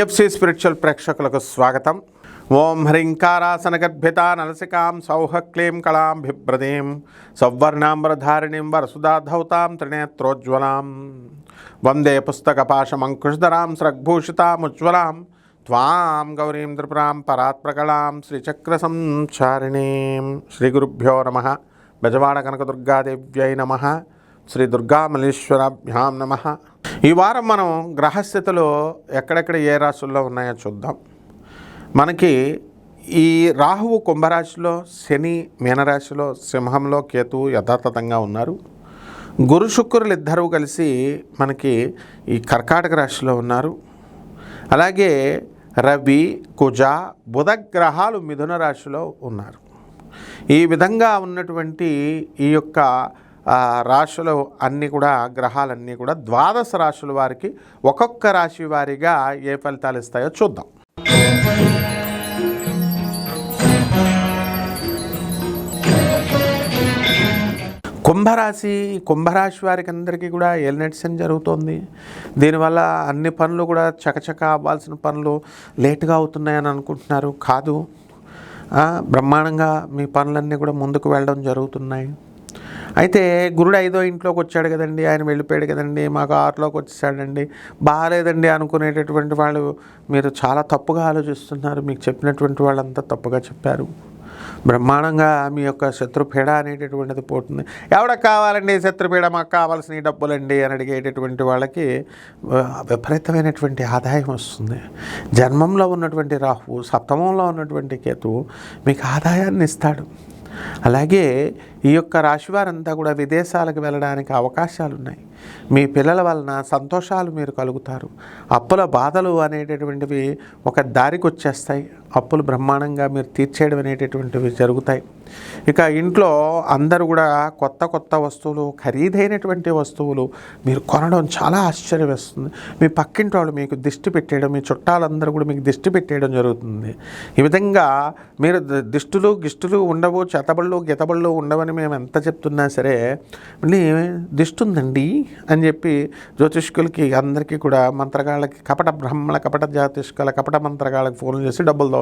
TFC spiritual ప్రేక్షకులకు స్వాగతం. ఓం హ్రీంకారాసనగర్భితా నలసికాం సౌహక్లీం కళాం బిభ్రదీం సౌవర్ణాంబరధారిణీం వరసుధాధౌతాం త్రినేత్రోజ్వలాం వందే పుస్తకపాశమంకుశధరాం స్రగ్భూషితాముజ్వలాం త్వాం గౌరీం త్రిపురాం పరాత్ప్రకళాం శ్రీచక్ర సంచారిణీం. శ్రీ గురుభ్యో నమః. బెజవాడ కనకదుర్గాదేవ్యై నమః. శ్రీ దుర్గామల్లేశ్వరాభ్యాం నమః. ఈ వారం మనం గ్రహస్థితులు ఎక్కడెక్కడ ఏ రాశుల్లో ఉన్నాయో చూద్దాం. మనకి ఈ రాహువు కుంభరాశిలో, శని మీనరాశిలో, సింహంలో కేతువు యథాతథంగా ఉన్నారు. గురు శుక్రులు ఇద్దరూ కలిసి మనకి ఈ కర్కాటక రాశిలో ఉన్నారు. అలాగే రవి, కుజ, బుధ గ్రహాలు మిథున రాశిలో ఉన్నారు. ఈ విధంగా ఉన్నటువంటి ఈ యొక్క రాశులు అన్నీ కూడా, గ్రహాలన్నీ కూడా ద్వాదశ రాశుల వారికి ఒక్కొక్క రాశి వారిగా ఏ ఫలితాలు ఇస్తాయో చూద్దాం. కుంభరాశి వారికి అందరికీ కూడా ఏలినట్సన్ జరుగుతోంది. దీనివల్ల అన్ని పనులు కూడా చకచక అవ్వాల్సిన పనులు లేటుగా అవుతున్నాయని అనుకుంటున్నారు. కాదు, బ్రహ్మాండంగా మీ పనులన్నీ కూడా ముందుకు వెళ్ళడం జరుగుతున్నాయి. అయితే గురుడు 5వ ఇంట్లోకి వచ్చాడు కదండి, ఆయన వెళ్ళిపోయాడు కదండి, మాకు 6లోకి వచ్చేసాడండి, బాగాలేదండి అనుకునేటటువంటి వాళ్ళు మీరు చాలా తప్పుగా ఆలోచిస్తున్నారు. మీకు చెప్పినటువంటి వాళ్ళంతా తప్పుగా చెప్పారు. బ్రహ్మాండంగా మీ యొక్క శత్రుపీడ అనేటటువంటిది పోతుంది. ఎవడకు కావాలండి శత్రుపీడ, మాకు కావాల్సిన ఈ డబ్బులండి అని అడిగేటటువంటి వాళ్ళకి విపరీతమైనటువంటి ఆదాయం వస్తుంది. జన్మంలో ఉన్నటువంటి రాహువు, సప్తమంలో ఉన్నటువంటి కేతువు మీకు ఆదాయాన్ని ఇస్తాడు. అలాగే ఈ యొక్క రాశివారంతా కూడా విదేశాలకు వెళ్ళడానికి అవకాశాలు ఉన్నాయి. మీ పిల్లల వలన సంతోషాలు మీరు కలుగుతారు. అప్పుల బాధలు అనేటటువంటివి ఒక దారికి వచ్చేస్తాయి. అప్పులు బ్రహ్మాండంగా మీరు తీర్చేయడం అనేటటువంటివి జరుగుతాయి. ఇక ఇంట్లో అందరూ కూడా కొత్త వస్తువులు, ఖరీదైనటువంటి వస్తువులు మీరు కొనడం చాలా ఆశ్చర్యం వేస్తుంది. మీ పక్కింటి వాళ్ళు మీకు దిష్టి పెట్టేయడం, మీ చుట్టాలందరూ కూడా మీకు దిష్టి పెట్టేయడం జరుగుతుంది. ఈ విధంగా మీరు గిష్టులు ఉండవు, చెతబళ్ళు గితబళ్ళు ఉండవని మేము ఎంత చెప్తున్నా సరే మళ్ళీ దిష్టి ఉందండి అని చెప్పి జ్యోతిష్కులకి అందరికీ కూడా, మంత్రగాళ్ళకి, కపట బ్రహ్మల, కపట జ్యోతిష్కుల, కపట మంత్రగాళ్ళకి ఫోన్లు చేసి డబ్బులు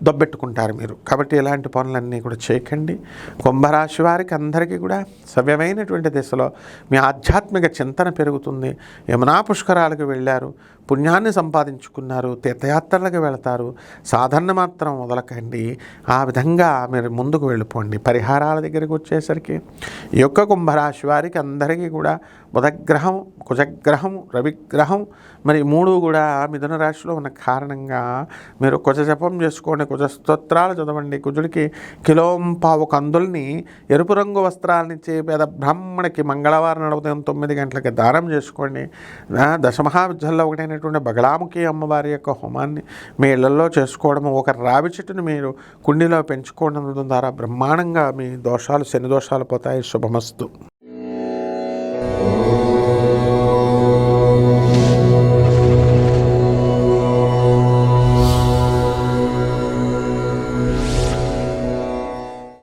దొబ్బెట్టుకుంటారు మీరు. కాబట్టి ఇలాంటి పనులన్నీ కూడా చేయకండి. కుంభరాశి వారికి అందరికీ కూడా సవ్యమైనటువంటి దిశలో మీ ఆధ్యాత్మిక చింతన పెరుగుతుంది. యమునా పుష్కరాలకు వెళ్ళారు, పుణ్యాన్ని సంపాదించుకున్నారు, తీర్థయాత్రలకు వెళతారు. సాధన మాత్రం వదలకండి. ఆ విధంగా మీరు ముందుకు వెళ్ళిపోండి. పరిహారాల దగ్గరికి వచ్చేసరికి ఈ యొక్క కుంభరాశి వారికి అందరికీ కూడా బుధగ్రహం, కుజగ్రహం, రవిగ్రహం మరి 3 కూడా మిథున రాశిలో ఉన్న కారణంగా మీరు కుజ జపం చేసుకోండి, కుజ స్తోత్రాలు చదవండి. కుజుడికి కిలోంపావు కందుల్ని ఎరుపు రంగు వస్త్రాలనిచ్చి పేద బ్రాహ్మణికి మంగళవారం ఉదయం 9 గంటలకి దానం చేసుకోండి. దశమహావిద్యల్లో ఒకటైనటువంటి బగళాముఖి అమ్మవారి యొక్క హోమాన్ని మీ ఇళ్లలో చేసుకోవడము, ఒక రావి చెట్టును మీరు కుండీలో పెంచుకోవడం ద్వారా బ్రహ్మాండంగా మీ దోషాలు, శని దోషాలు పోతాయి. శుభమస్తు.